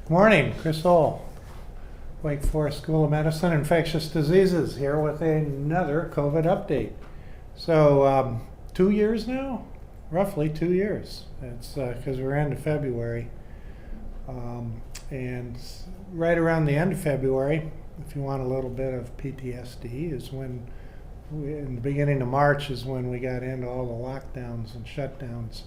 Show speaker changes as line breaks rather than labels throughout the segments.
Good morning, Chris Ohl, Wake Forest School of Medicine, Infectious Diseases, here with another COVID update. So 2 years now, roughly 2 years. It's because we're into February. And right around the end of February, if you want a little bit of PTSD, is when, in the beginning of March is when we got into all the lockdowns and shutdowns.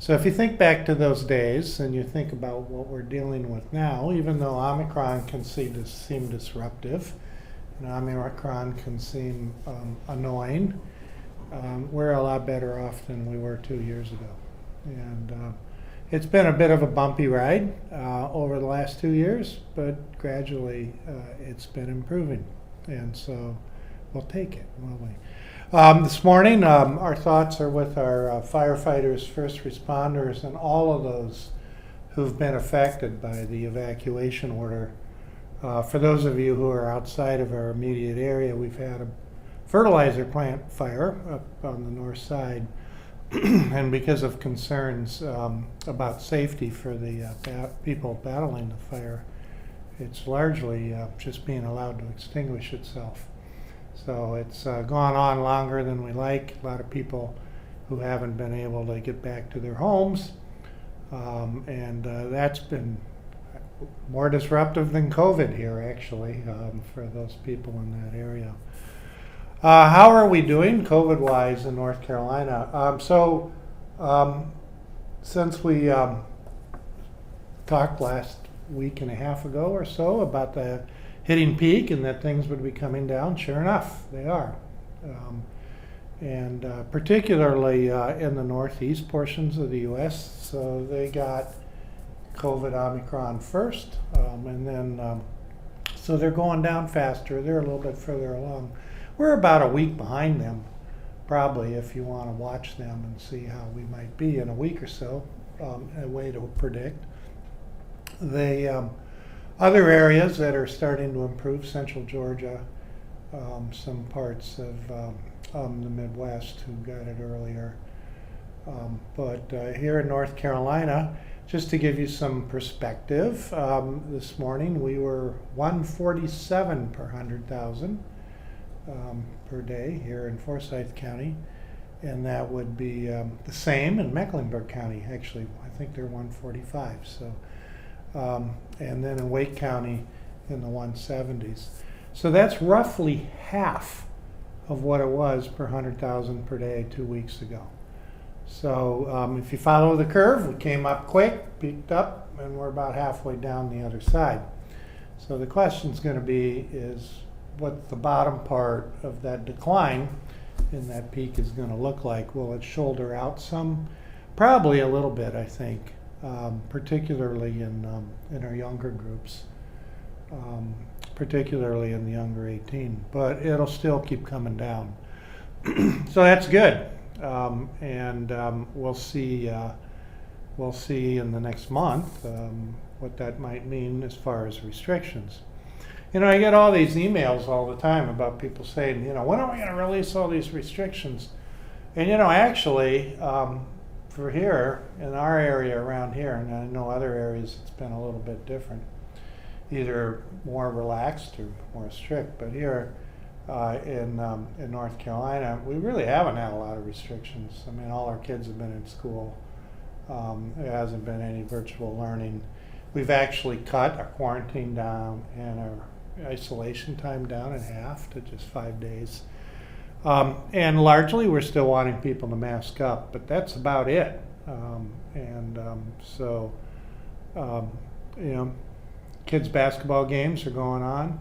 So if you think back to those days and you think about what we're dealing with now, even though Omicron can seem disruptive, and Omicron can seem annoying, we're a lot better off than we were 2 years ago. And it's been a bit of a bumpy ride over the last 2 years, but gradually it's been improving. And so we'll take it, won't we? This morning, our thoughts are with our firefighters, first responders, and all of those who've been affected by the evacuation order. For those of you who are outside of our immediate area, we've had a fertilizer plant fire up on the north side. And because of concerns about safety for the people battling the fire, it's largely just being allowed to extinguish itself. So it's gone on longer than we like. A lot of people who haven't been able to get back to their homes. And that's been more disruptive than COVID here, actually, for those people in that area. How are we doing COVID-wise in North Carolina? Since we talked last week and a half ago or so about the hitting peak and that things would be coming down, sure enough, they are. And particularly in the northeast portions of the U.S., so they got COVID Omicron first, and then so they're going down faster. They're a little bit further along. We're about a week behind them, probably, if you want to watch them and see how we might be in a week or so, a way to predict. Other areas that are starting to improve, central Georgia, some parts of the Midwest who got it earlier. But here in North Carolina, just to give you some perspective, this morning we were 147 per 100,000 per day here in Forsyth County. And that would be the same in Mecklenburg County, actually. I think they're 145. So. And then in Wake County in the 170s. So that's roughly half of what it was per 100,000 per day 2 weeks ago. So if you follow the curve, we came up quick, peaked up, and we're about halfway down the other side. So the question's going to be is what the bottom part of that decline in that peak is going to look like. Will it shoulder out some? Probably a little bit, I think. Particularly in our younger groups, particularly in the younger 18, but it'll still keep coming down. So that's good, and we'll see in the next month what that might mean as far as restrictions. You know, I get all these emails all the time about people saying, you know, when are we going to release all these restrictions? And you know, actually. For here, in our area around here, and I know other areas it's been a little bit different, either more relaxed or more strict, but here in North Carolina, we really haven't had a lot of restrictions. I mean, all our kids have been in school. There hasn't been any virtual learning. We've actually cut our quarantine down and our isolation time down in half to just 5 days. And largely we're still wanting people to mask up, but that's about it. So, you know, kids' basketball games are going on.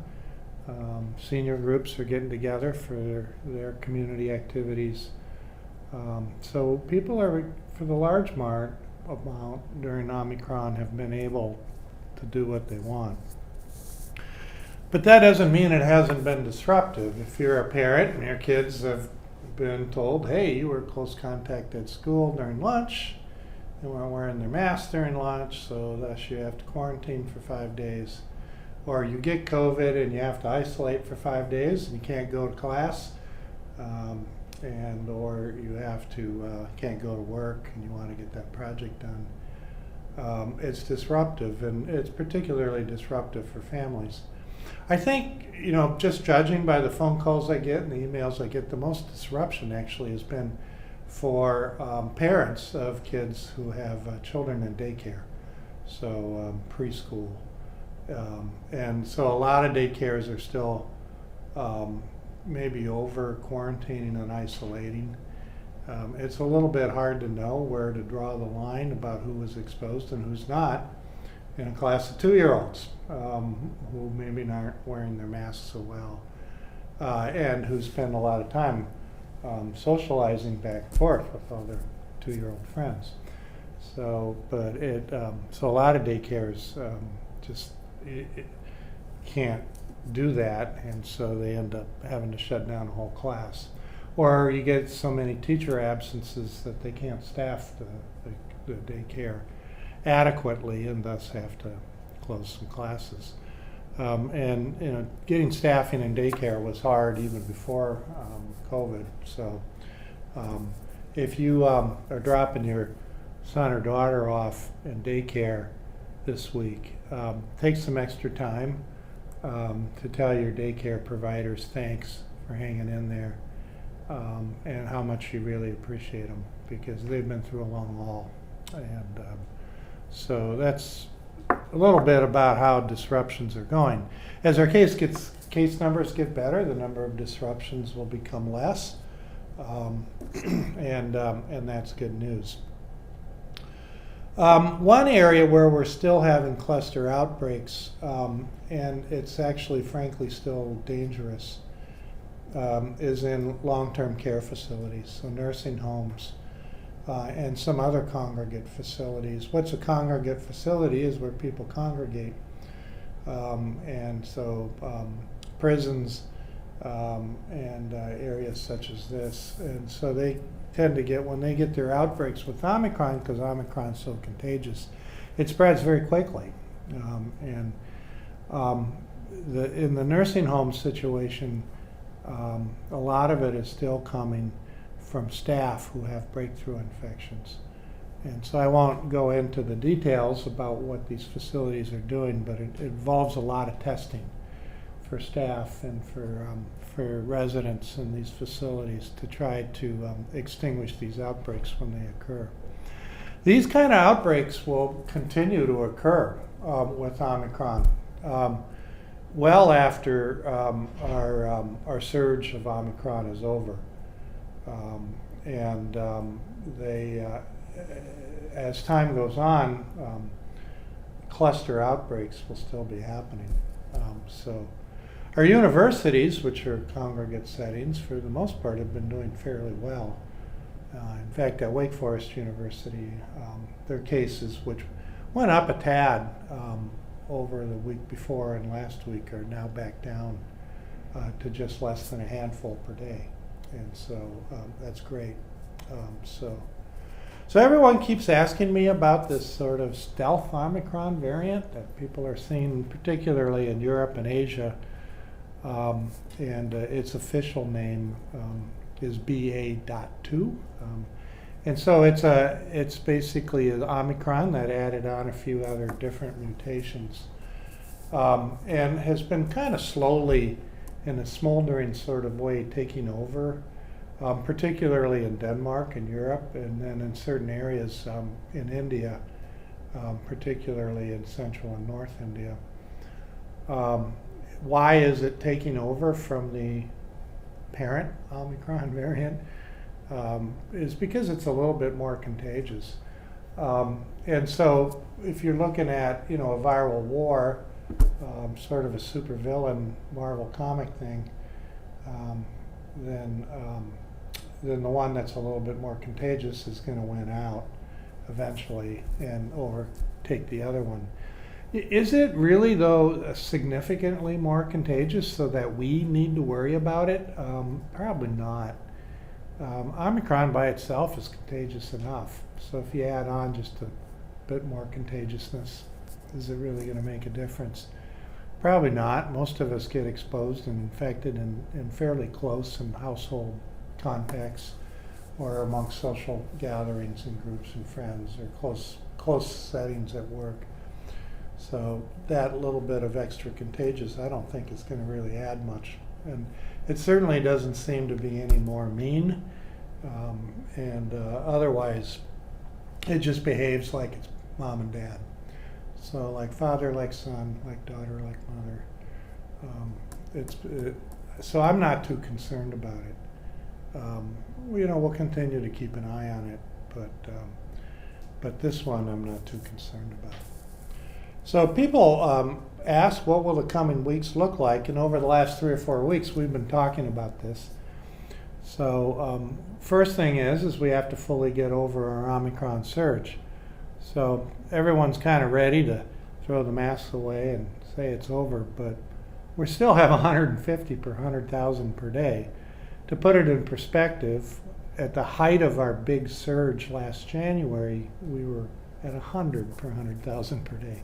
Senior groups are getting together for their community activities. So people are, for the large amount during Omicron, have been able to do what they want. But that doesn't mean it hasn't been disruptive. If you're a parent and your kids have been told, hey, you were close contact at school during lunch, they weren't wearing their masks during lunch, so thus you have to quarantine for 5 days. Or you get COVID and you have to isolate for 5 days and you can't go to class, or you have to can't go to work and you want to get that project done. it's disruptive, and it's particularly disruptive for families. I think, just judging by the phone calls I get and the emails I get, the most disruption actually has been for parents of kids who have children in daycare, so preschool. And so a lot of daycares are still maybe over quarantining and isolating. It's a little bit hard to know where to draw the line about who was exposed and who's not in a class of 2-year-olds who maybe aren't wearing their masks so well and who spend a lot of time socializing back and forth with all their 2-year-old friends. So, but so a lot of daycares just can't do that, and so they end up having to shut down a whole class. Or you get so many teacher absences that they can't staff the daycare adequately, and thus have to close some classes. And getting staffing in daycare was hard even before COVID. So if you are dropping your son or daughter off in daycare this week, take some extra time to tell your daycare providers thanks for hanging in there. And how much you really appreciate them, because they've been through a long haul. And so that's a little bit about how disruptions are going. As our case numbers get better, the number of disruptions will become less, and that's good news. One area where we're still having cluster outbreaks, and it's actually frankly still dangerous, is in long-term care facilities, so nursing homes and some other congregate facilities. What's a congregate facility is where people congregate, and so prisons and areas such as this. And so they tend to get, when they get their outbreaks with Omicron, because Omicron's so contagious, it spreads very quickly. In the nursing home situation, a lot of it is still coming from staff who have breakthrough infections. And so I won't go into the details about what these facilities are doing, but it involves a lot of testing for staff and for residents in these facilities to try to extinguish these outbreaks when they occur. These kind of outbreaks will continue to occur with Omicron. Well after our surge of Omicron is over. As time goes on, cluster outbreaks will still be happening. So our universities, which are congregate settings, for the most part have been doing fairly well. In fact, at Wake Forest University, their cases, which went up a tad over the week before and last week, are now back down to just less than a handful per day. And so that's great. So everyone keeps asking me about this sort of stealth Omicron variant that people are seeing, particularly in Europe and Asia. And its official name is BA.2. And so it's basically an Omicron that added on a few other different mutations, and has been kind of slowly, in a smoldering sort of way, taking over, particularly in Denmark and Europe, and then in certain areas in India, particularly in Central and North India. Why is it taking over from the parent Omicron variant? Is because it's a little bit more contagious. And so if you're looking at, a viral war, sort of a supervillain Marvel comic thing, then the one that's a little bit more contagious is going to win out eventually and overtake the other one. Is it really, though, significantly more contagious so that we need to worry about it? Probably not. Omicron by itself is contagious enough. So if you add on just a bit more contagiousness, is it really going to make a difference? Probably not. Most of us get exposed and infected in fairly close and household contacts, or amongst social gatherings and groups and friends, or close close settings at work. So that little bit of extra contagious, I don't think is going to really add much. And it certainly doesn't seem to be any more mean. Otherwise, it just behaves like it's mom and dad. So like father, like son, like daughter, like mother. So I'm not too concerned about it. We'll continue to keep an eye on it, but this one I'm not too concerned about. So people ask, what will the coming weeks look like? And over the last 3 or 4 weeks, we've been talking about this. So first thing is we have to fully get over our Omicron surge. So everyone's kind of ready to throw the masks away and say it's over, but we still have 150 per 100,000 per day. To put it in perspective, at the height of our big surge last January, we were at 100 per 100,000 per day.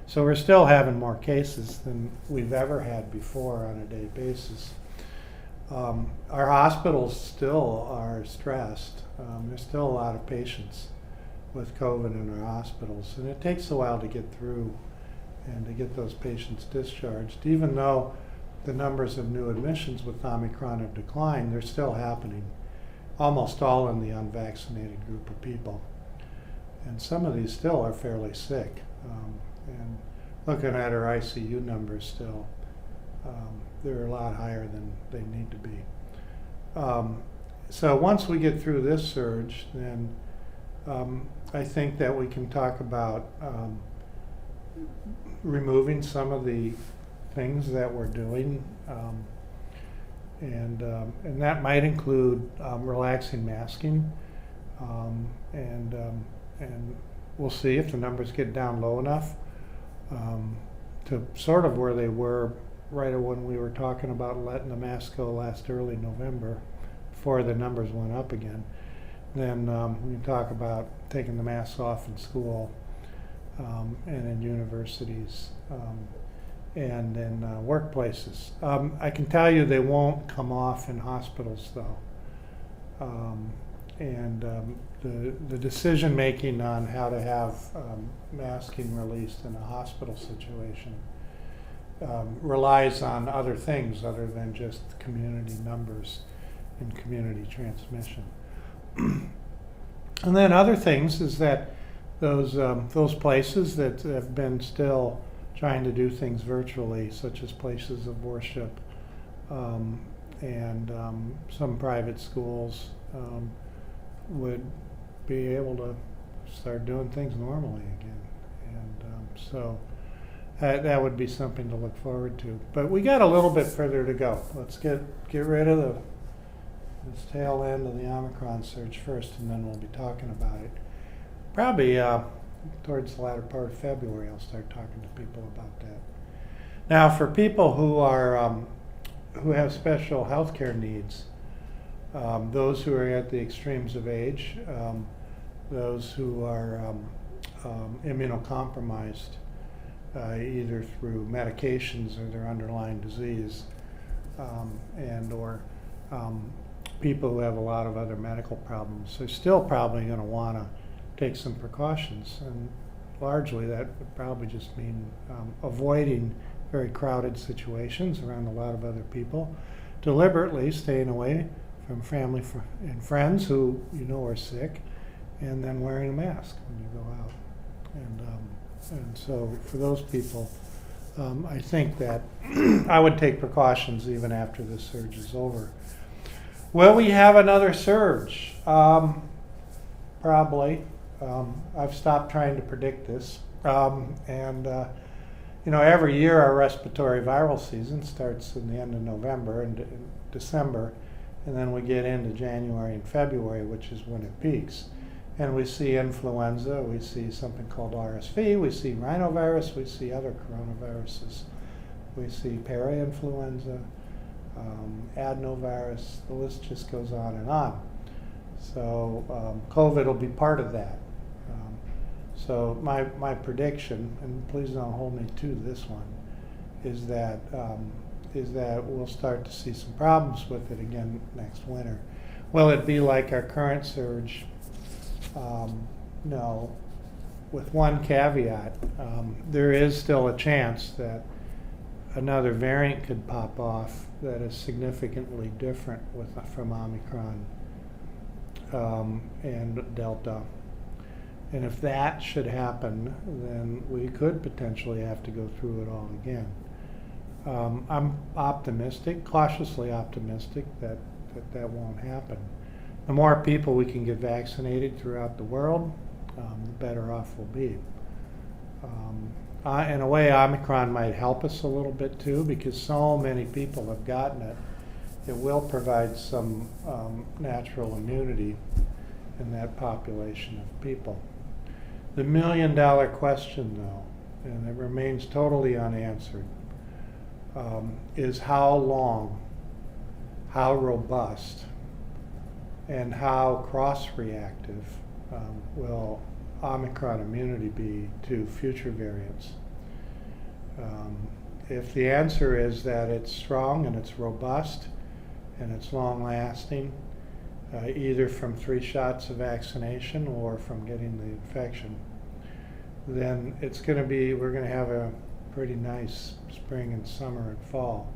So we're still having more cases than we've ever had before on a day basis. Our hospitals still are stressed. There's still a lot of patients with COVID in our hospitals, and it takes a while to get through and to get those patients discharged. Even though the numbers of new admissions with Omicron have declined, they're still happening, almost all in the unvaccinated group of people. And some of these still are fairly sick. And looking at our ICU numbers still, they're a lot higher than they need to be. So once we get through this surge, then I think that we can talk about removing some of the things that we're doing, and that might include relaxing masking, and we'll see if the numbers get down low enough to sort of where they were right when we were talking about letting the masks go last early November, before the numbers went up again. Then we can talk about taking the masks off in school and in universities and in workplaces. I can tell you they won't come off in hospitals though. The decision making on how to have masking released in a hospital situation relies on other things other than just community numbers and community transmission. And then other things is that those places that have been still trying to do things virtually, such as places of worship and some private schools, would be able to start doing things normally again. And so that would be something to look forward to. But we got a little bit further to go. Let's get rid of this tail end of the Omicron surge first, and then we'll be talking about it. Probably towards the latter part of February, I'll start talking to people about that. Now, for people who have special health care needs, those who are at the extremes of age, those who are immunocompromised, either through medications or their underlying disease, and or people who have a lot of other medical problems, they're still probably going to want to take some precautions, and largely that would probably just mean avoiding very crowded situations around a lot of other people, deliberately staying away from family and friends who you know are sick, and then wearing a mask when you go out. And so for those people, I think that I would take precautions even after this surge is over. Will we have another surge? Probably. I've stopped trying to predict this. Every year our respiratory viral season starts in the end of November and in December, and then we get into January and February, which is when it peaks. And we see influenza, we see something called RSV, we see rhinovirus, we see other coronaviruses. We see parainfluenza, adenovirus, the list just goes on and on. So COVID will be part of that. So my prediction, and please don't hold me to this one, is that we'll start to see some problems with it again next winter. Will it be like our current surge? No. with one caveat. There is still a chance that another variant could pop off that is significantly different from Omicron and Delta. And if that should happen, then we could potentially have to go through it all again. I'm optimistic, cautiously optimistic, that won't happen. The more people we can get vaccinated throughout the world, the better off we'll be. In a way, Omicron might help us a little bit too, because so many people have gotten it. It will provide some natural immunity in that population of people. The million-dollar question, though, and it remains totally unanswered, is how long, how robust, and how cross-reactive will Omicron immunity be to future variants. If the answer is that it's strong and it's robust and it's long-lasting, either from 3 shots of vaccination or from getting the infection, then it's going to be, we're going to have a pretty nice spring and summer and fall.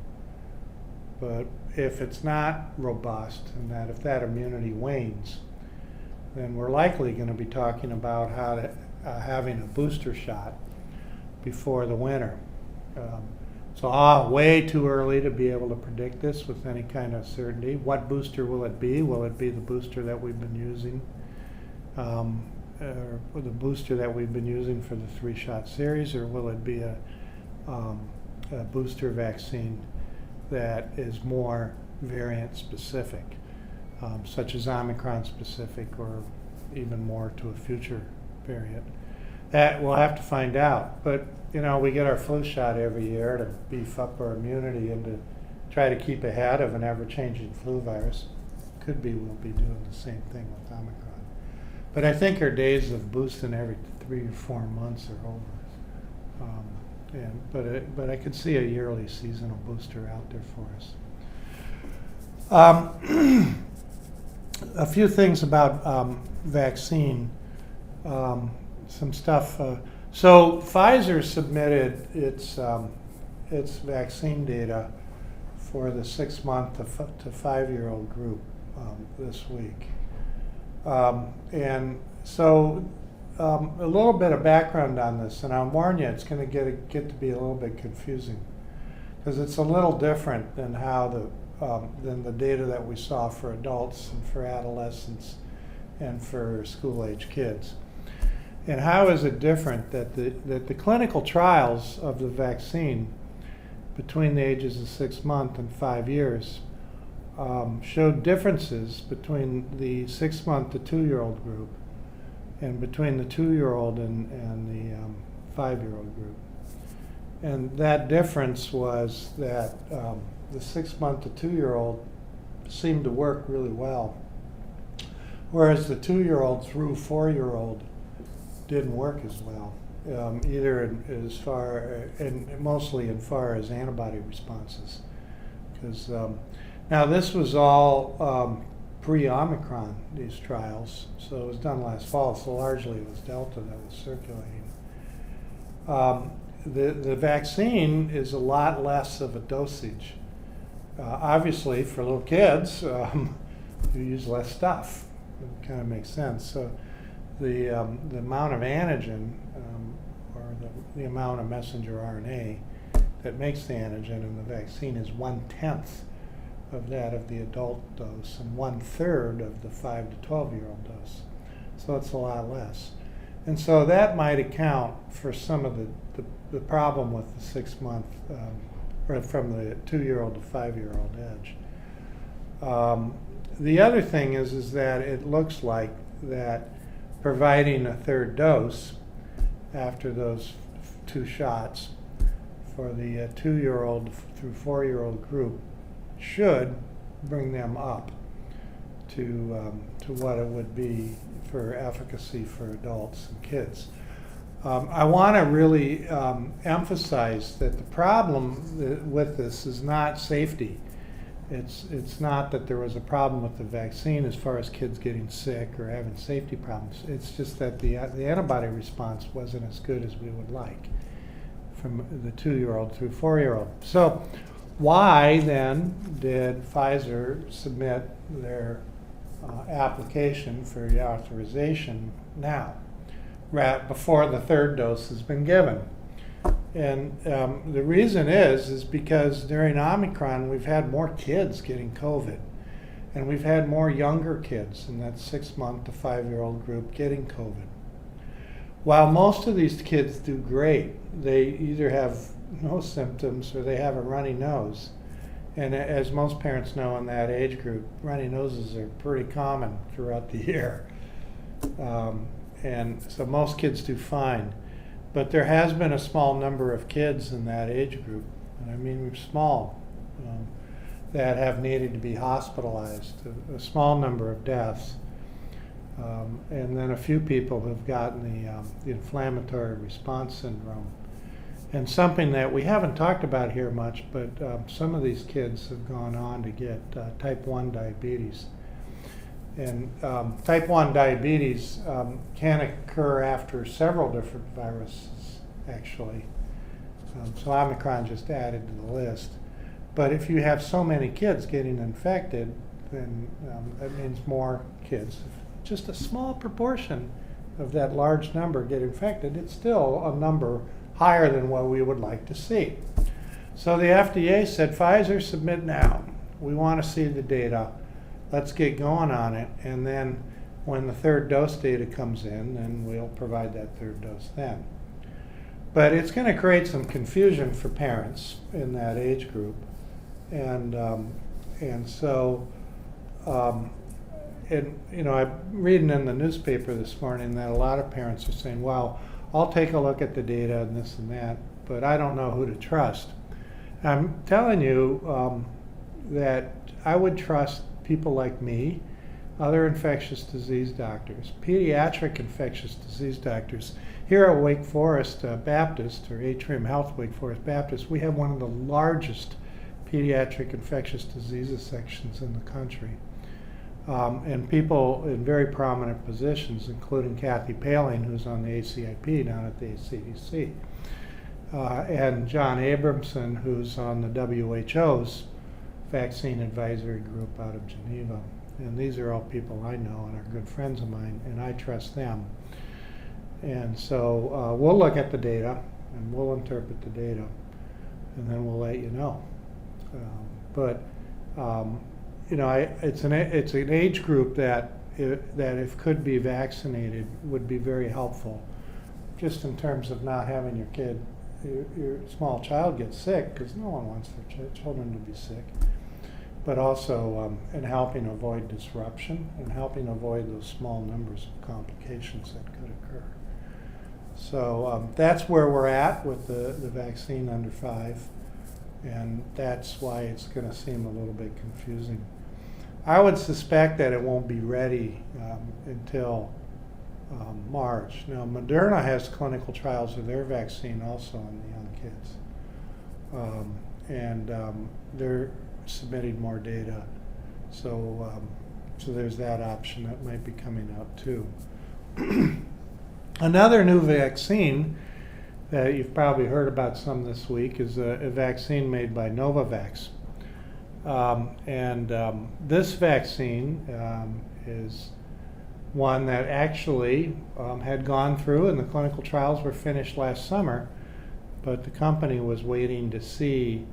But if it's not robust, and that if that immunity wanes, then we're likely going to be talking about having a booster shot before the winter. So way too early to be able to predict this with any kind of certainty. What booster will it be? Will it be the booster that we've been using, or the booster that we've been using for the 3-shot series, or will it be a booster vaccine that is more variant specific, such as Omicron specific, or even more to a future variant? That we'll have to find out. But we get our flu shot every year to beef up our immunity and to try to keep ahead of an ever-changing flu virus. Could be we'll be doing the same thing with Omicron. But I think our days of boosting every 3 or 4 months are over. But I could see a yearly seasonal booster out there for us. A few things about vaccine. Some stuff. So Pfizer submitted its vaccine data for the 6-month to 5-year-old group this week, and so a little bit of background on this, and I'll warn you, it's going to get to be a little bit confusing because it's a little different than than the data that we saw for adults and for adolescents and for school-age kids. And how is it different that the clinical trials of the vaccine between the ages of 6 months and 5 years showed differences between the 6-month to 2-year-old group and between the 2-year-old and the 5-year-old group. And that difference was that the 6-month to 2-year-old seemed to work really well, whereas the 2-year-old through 4-year-old didn't work as well, either as far, and mostly as far as antibody responses. Because now this was all pre-Omicron, these trials, so it was done last fall, so largely it was Delta that was circulating. The vaccine is a lot less of a dosage. Obviously, for little kids, you use less stuff. It kind of makes sense. So the amount of antigen, or the amount of messenger RNA that makes the antigen in the vaccine is 1/10 of that of the adult dose and 1/3 of the 5 to 12-year-old dose. So it's a lot less. And so that might account for some of the problem with the 6-month, or from the 2-year-old to 5-year-old edge. The other thing is that it looks like that providing a 3rd dose after those 2 shots for the 2-year-old through 4-year-old group should bring them up to what it would be for efficacy for adults and kids. I want to really emphasize that the problem with this is not safety. It's not that there was a problem with the vaccine as far as kids getting sick or having safety problems. It's just that the antibody response wasn't as good as we would like from the 2-year-old through 4-year-old. So why then did Pfizer submit their application for reauthorization now, right before the 3rd dose has been given? And the reason is because during Omicron, we've had more kids getting COVID. And we've had more younger kids in that 6-month to 5-year-old group getting COVID. While most of these kids do great, they either have no symptoms or they have a runny nose. And as most parents know in that age group, runny noses are pretty common throughout the year. And so most kids do fine. But there has been a small number of kids in that age group, and I mean small, that have needed to be hospitalized, a small number of deaths. And then a few people have gotten the inflammatory response syndrome. And something that we haven't talked about here much, but some of these kids have gone on to get type 1 diabetes. And type 1 diabetes can occur after several different viruses, actually. So Omicron just added to the list. But if you have so many kids getting infected, then that means more kids. If just a small proportion of that large number get infected, it's still a number higher than what we would like to see. So the FDA said, Pfizer, submit now. We want to see the data. Let's get going on it, and then when the 3rd dose data comes in, then we'll provide that 3rd dose then. But it's going to create some confusion for parents in that age group, and so, I'm reading in the newspaper this morning that a lot of parents are saying, well, I'll take a look at the data and this and that, but I don't know who to trust. I'm telling you that I would trust people like me, other infectious disease doctors, pediatric infectious disease doctors. Here at Wake Forest Baptist, or Atrium Health Wake Forest Baptist, we have one of the largest pediatric infectious diseases sections in the country. And people in very prominent positions, including Kathy Paling, who's on the ACIP down at the CDC, and John Abramson, who's on the WHO's Vaccine Advisory Group out of Geneva. And these are all people I know and are good friends of mine, and I trust them. And so we'll look at the data, and we'll interpret the data, and then we'll let you know. It's an age group that if could be vaccinated would be very helpful, just in terms of not having your small child get sick, because no one wants their children to be sick, but also in helping avoid disruption and helping avoid those small numbers of complications that could occur. So that's where we're at with the vaccine under 5, and that's why it's going to seem a little bit confusing. I would suspect that it won't be ready until March. Now, Moderna has clinical trials of their vaccine also on the young kids, they're submitting more data. So there's that option that might be coming out too. Another new vaccine that you've probably heard about some this week is a vaccine made by Novavax. This vaccine is one that actually had gone through, and the clinical trials were finished last summer, but the company was waiting to see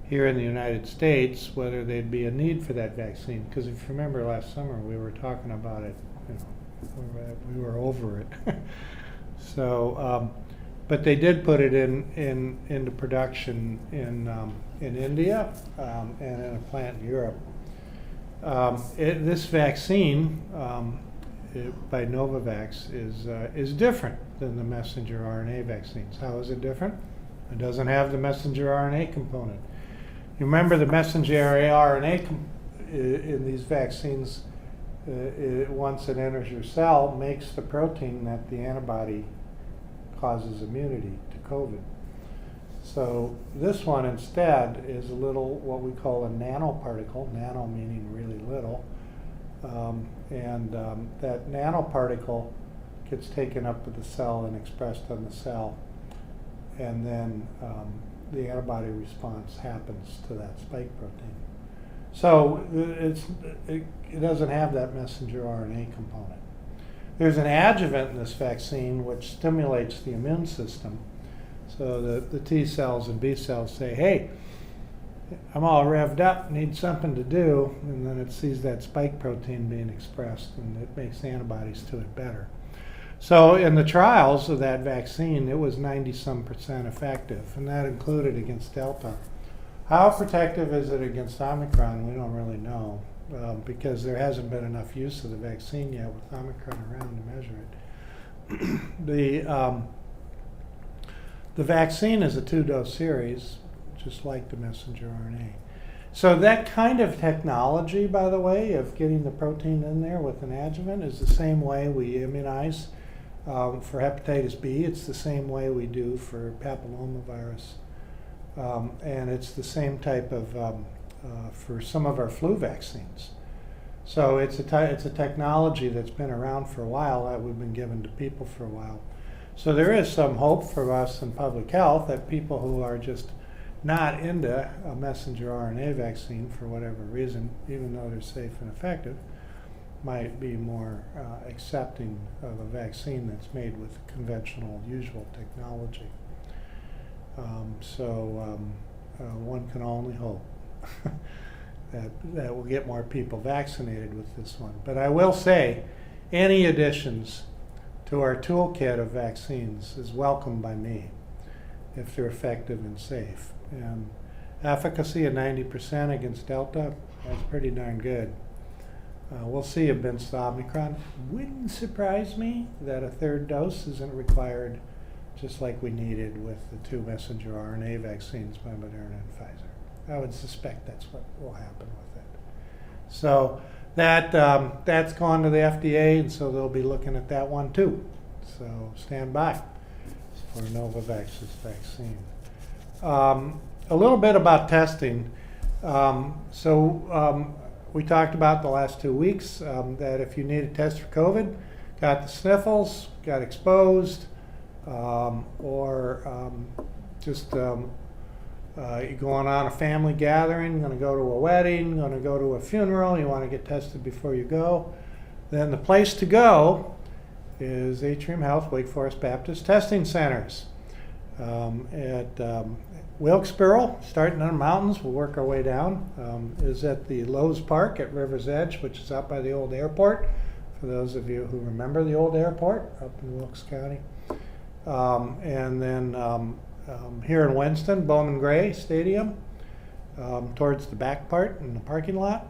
here in the United States whether there'd be a need for that vaccine. Because if you remember last summer, we were talking about it, we were over it. So, but they did put it into production in India and in a plant in Europe. This vaccine by Novavax is different than the messenger RNA vaccines. How is it different? It doesn't have the messenger RNA component. You remember the messenger RNA in these vaccines, once it enters your cell, makes the protein that the antibody causes immunity to COVID. So this one instead is a little, what we call a nanoparticle, nano meaning really little. That nanoparticle gets taken up with the cell and expressed on the cell. And then the antibody response happens to that spike protein. So it doesn't have that messenger RNA component. There's an adjuvant in this vaccine which stimulates the immune system. So the T cells and B cells say, hey, I'm all revved up, need something to do, and then it sees that spike protein being expressed and it makes antibodies to it better. So in the trials of that vaccine, it was 90-some% effective, and that included against Delta. How protective is it against Omicron? We don't really know, because there hasn't been enough use of the vaccine yet with Omicron around to measure it. The vaccine is a 2-dose series, just like the messenger RNA. So that kind of technology, by the way, of getting the protein in there with an adjuvant is the same way we immunize for hepatitis B. It's the same way we do for papillomavirus. And it's the same type of for some of our flu vaccines. So it's a technology that's been around for a while, that we've been given to people for a while. So there is some hope for us in public health that people who are just not into a messenger RNA vaccine for whatever reason, even though they're safe and effective, might be more accepting of a vaccine that's made with conventional, usual technology. One can only hope that we'll get more people vaccinated with this one. But I will say, any additions to our toolkit of vaccines is welcome by me if they're effective and safe. And efficacy of 90% against Delta, that's pretty darn good. We'll see against Omicron. Wouldn't surprise me that a third dose isn't required, just like we needed with the 2 messenger RNA vaccines by Moderna and Pfizer. I would suspect that's what will happen with it. So that's gone to the FDA, and so they'll be looking at that one too. So stand by for Novavax's vaccine. A little bit about testing. We talked about the last 2 weeks that if you need a test for COVID, got the sniffles, got exposed, you're going on a family gathering, going to go to a wedding, going to go to a funeral, you want to get tested before you go, then the place to go is Atrium Health Wake Forest Baptist Testing Centers. At Wilkesboro, starting on the mountains, we'll work our way down, is at the Lowe's Park at River's Edge, which is out by the old airport, for those of you who remember the old airport up in Wilkes County. And then here in Winston, Bowman Gray Stadium, towards the back part in the parking lot.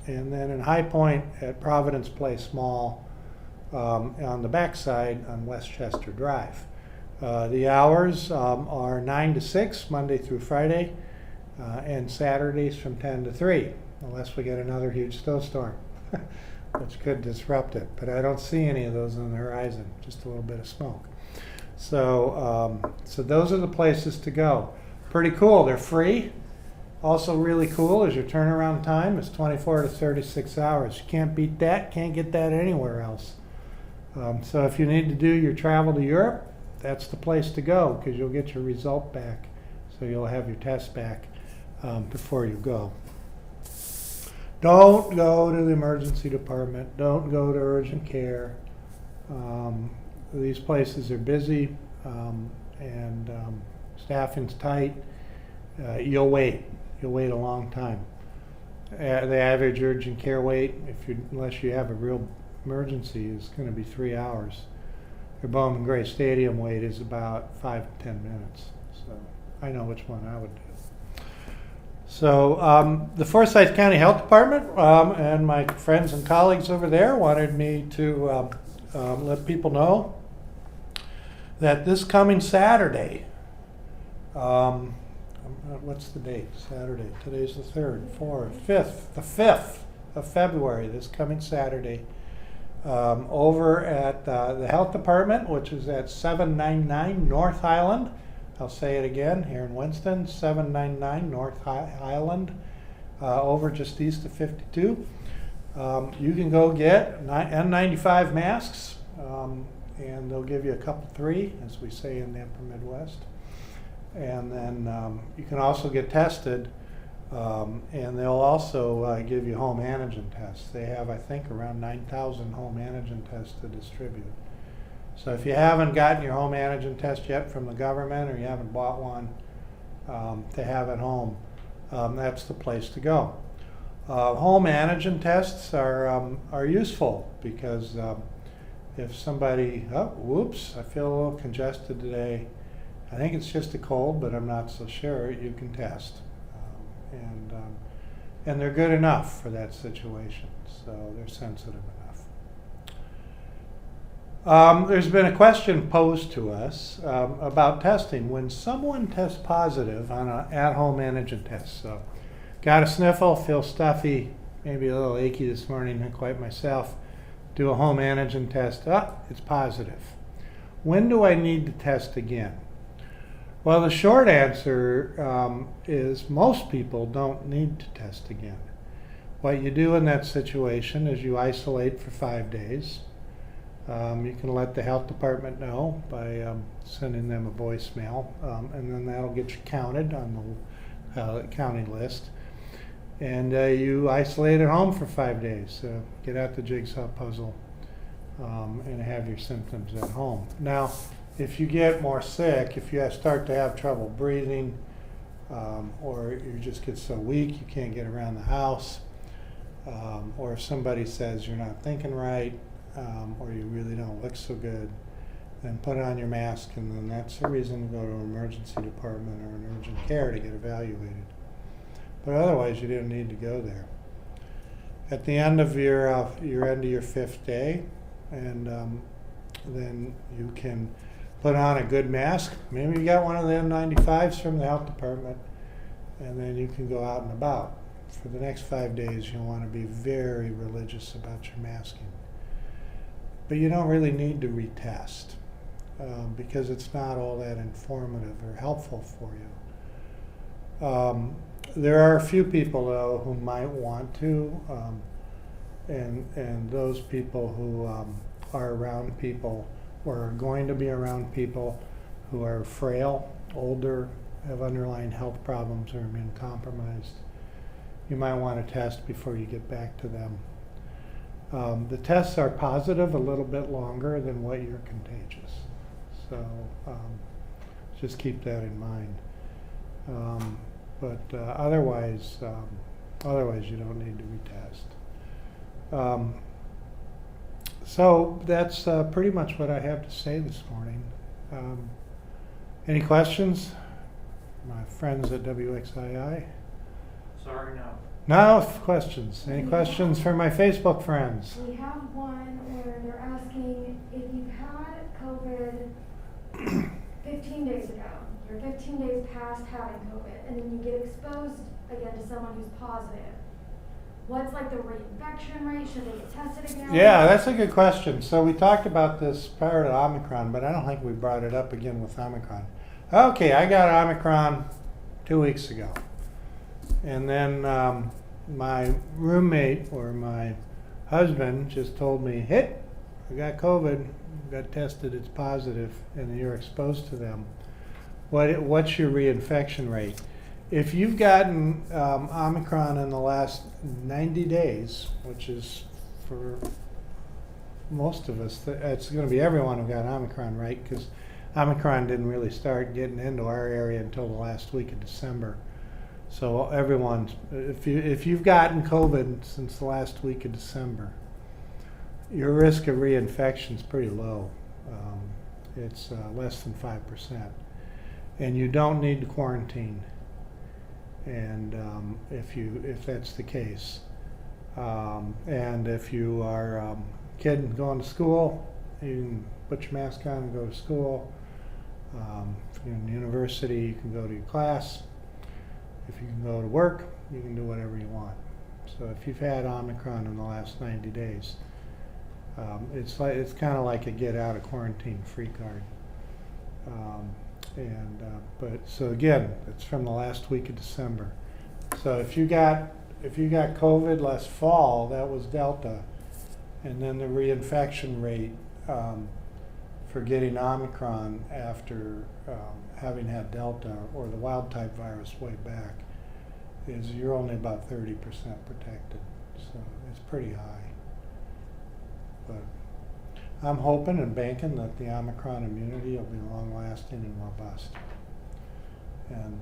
And then in High Point at Providence Place Mall on the backside on Westchester Drive. The hours are 9 to 6, Monday through Friday, and Saturdays from 10 to 3, unless we get another huge snowstorm, which could disrupt it. But I don't see any of those on the horizon, just a little bit of smoke. So those are the places to go. Pretty cool. They're free. Also really cool is your turnaround time is 24 to 36 hours. You can't beat that. Can't get that anywhere else. So if you need to do your travel to Europe, that's the place to go because you'll get your result back. So you'll have your test back before you go. Don't go to the emergency department. Don't go to urgent care. These places are busy and staffing's tight. You'll wait. You'll wait a long time. The average urgent care wait, unless you have a real emergency, is going to be 3 hours. Your Bowman Gray Stadium wait is about 5 to 10 minutes. So I know which one I would do. So the Forsyth County Health Department and my friends and colleagues over there wanted me to let people know that this coming Saturday, what's the date? Saturday. Today's the 3rd, 4th, 5th. The 5th of February, this coming Saturday, over at the Health Department, which is at 799 North Highland I'll say it again, here in Winston, 799 North Highland, over just east of 52. You can go get N95 masks, and they'll give you a couple free, as we say in the upper Midwest. And then you can also get tested, and they'll also give you home antigen tests. They have, I think, around 9,000 home antigen tests to distribute. So if you haven't gotten your home antigen test yet from the government, or you haven't bought one to have at home, that's the place to go. Home antigen tests are useful because if somebody, whoops, I feel a little congested today, I think it's just a cold, but I'm not so sure, you can test. And they're good enough for that situation, so they're sensitive enough. There's been a question posed to us about testing. When someone tests positive on an at-home antigen test, so got a sniffle, feel stuffy, maybe a little achy this morning, not quite myself, do a home antigen test, it's positive. When do I need to test again? Well, the short answer is most people don't need to test again. What you do in that situation is you isolate for 5 days. You can let the health department know by sending them a voicemail, and then that'll get you counted on the counting list. And you isolate at home for 5 days. Get out the jigsaw puzzle and have your symptoms at home. Now, if you get more sick, if you start to have trouble breathing, or you just get so weak you can't get around the house, or if somebody says you're not thinking right, or you really don't look so good, then put on your mask, and then that's a reason to go to an emergency department or an urgent care to get evaluated. But otherwise, you didn't need to go there. At the end of your 5th day, and then you can put on a good mask. Maybe you got one of the N95s from the health department, and then you can go out and about. For the next 5 days, you'll want to be very religious about your masking. But you don't really need to retest because it's not all that informative or helpful for you. There are a few people, though, who might want to, and those people who are around people or are going to be around people who are frail, older, have underlying health problems, or immune compromised. You might want to test before you get back to them. The tests are positive a little bit longer than what you're contagious. So just keep that in mind. But otherwise you don't need to retest. So that's pretty much what I have to say this morning. Any questions? My friends at WXII?
Sorry, no.
No questions. Any questions for my Facebook friends?
We have one where they're asking if you've had COVID 15 days ago, you're 15 days past having COVID, and then you get exposed again to someone who's positive. What's like the reinfection rate? Should they get tested again?
Yeah, that's a good question. So we talked about this prior to Omicron, but I don't think we brought it up again with Omicron. Okay, I got Omicron 2 weeks ago. And then my roommate or my husband just told me, hey, I got COVID, got tested, it's positive, and you're exposed to them. What's your reinfection rate? If you've gotten Omicron in the last 90 days, which is for most of us, it's going to be everyone who got Omicron, right? Because Omicron didn't really start getting into our area until the last week of December. So everyone, if you've gotten COVID since the last week of December, your risk of reinfection is pretty low. It's less than 5%, and you don't need to quarantine. And if that's the case, and if you are a kid going to school, you can put your mask on and go to school. If you're in university, you can go to your class. If you can go to work, you can do whatever you want. So if you've had Omicron in the last 90 days, it's kind of like a get out of quarantine free card. And but so again, it's from the last week of December. So if you got COVID last fall, that was Delta, and then the reinfection rate for getting Omicron after having had Delta or the wild type virus way back is you're only about 30% protected. So it's pretty high. But I'm hoping and banking that the Omicron immunity will be long-lasting and robust, and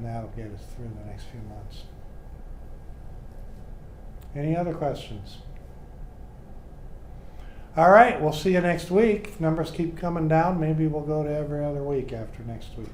that'll get us through the next few months. Any other questions? All right, we'll see you next week. If numbers keep coming down, maybe we'll go to every other week after next week.